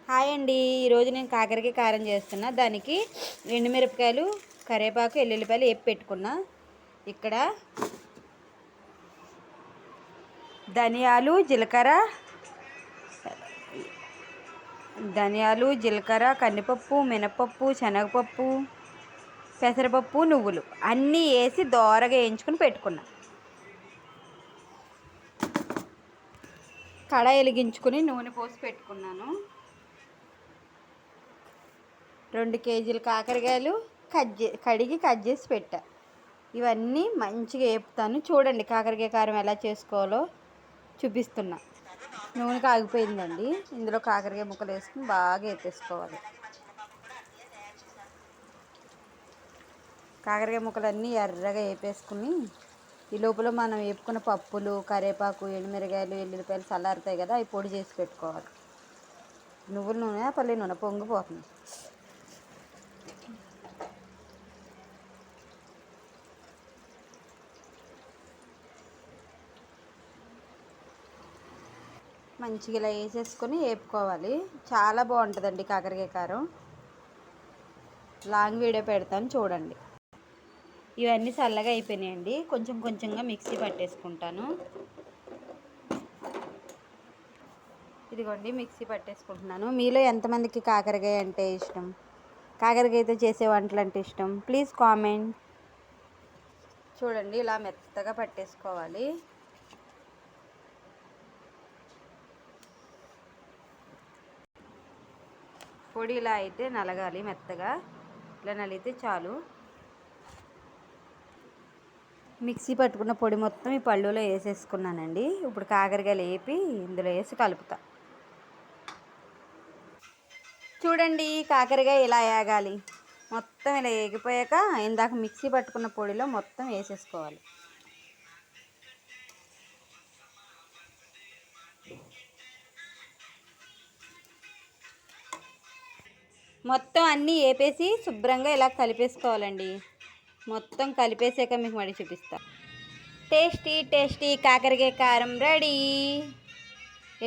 Hi అండి. ఈరోజు నేను కాకరకాయ కారం చేస్తున్నా. దానికి ఎండుమిరపకాయలు, కరివేపాకు, ఎల్లుల్లిపాయలు వేపి పెట్టుకున్నా. ఇక్కడ ధనియాలు, జీలకర్ర, కందిపప్పు, మినపప్పు, శనగపప్పు, పెసరపప్పు, నువ్వులు అన్నీ వేసి దోరగా వేయించుకుని పెట్టుకున్నా. కడాయి వెలిగించుకుని నూనె పోసి పెట్టుకున్నాను. 2 కేజీల కాకరకాయలు కడిగి కట్ చేసి పెట్టా. ఇవన్నీ మంచిగా వేపుతాను. చూడండి కాకరకాయ కారం ఎలా చేసుకోవాలో చూపిస్తున్నా. నూనె కాగిపోయిందండి. ఇందులో కాకరకాయ ముక్కలు వేసుకుని బాగా వేపేసుకోవాలి. కాకరకాయ ముక్కలన్నీ ఎర్రగా వేపేసుకుని ఈ లోపల మనం వేపుకున్న పప్పులు, కరివేపాకు, ఎండుమిరకాయలు, ఎల్లుల్లిపాయలు చల్లారుతాయి కదా, అవి పొడి చేసి పెట్టుకోవాలి. నువ్వుల నూనె, పల్లి నూనె పొంగిపోతుంది. మంచిగా ఇలా వేసేసుకొని వేపుకోవాలి. చాలా బాగుంటుందండి కాకరకాయ కారం. లాంగ్ వీడియో పెడతాను చూడండి. ఇవన్నీ చల్లగా అయిపోయినాయండి. కొంచెం కొంచెంగా మిక్సీ పట్టేసుకుంటాను. ఇదిగోండి మిక్సీ పట్టేసుకుంటున్నాను. మీలో ఎంతమందికి కాకరకాయ అంటే ఇష్టం, కాకరకాయతో చేసే వంటలు అంటే ఇష్టం, ప్లీజ్ కామెంట్. చూడండి ఇలా మెత్తగా పట్టేసుకోవాలి. పొడి ఇలా అయితే నలగాలి. మెత్తగా ఇలా నలిగితే చాలు. మిక్సీ పట్టుకున్న పొడి మొత్తం ఈ పళ్ళులో వేసేసుకున్నానండి. ఇప్పుడు కాకరకాయలు వేపి ఇందులో వేసి కలుపుతా. చూడండి కాకరకాయ ఇలా వేగాలి. మొత్తం ఇలా వేగిపోయాక ఇందాక మిక్సీ పట్టుకున్న పొడిలో మొత్తం వేసేసుకోవాలి. మొత్తం అన్నీ వేపేసి శుభ్రంగా ఇలా కలిపేసుకోవాలండి. మొత్తం కలిపేసాక మీకు మళ్ళీ చూపిస్తా. టేస్టీ కాకరకాయ కారం రెడీ.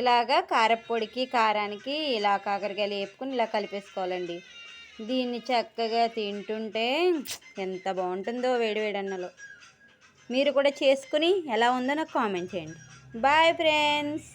ఇలాగా కారపొడికి కారానికి ఇలా కాకరకాయలు వేపుకొని ఇలా కలిపేసుకోవాలండి. దీన్ని చక్కగా తింటుంటే ఎంత బాగుంటుందో వేడివేడి అన్నంలో. మీరు కూడా చేసుకుని ఎలా ఉందో నాకు కామెంట్ చేయండి. Bye friends.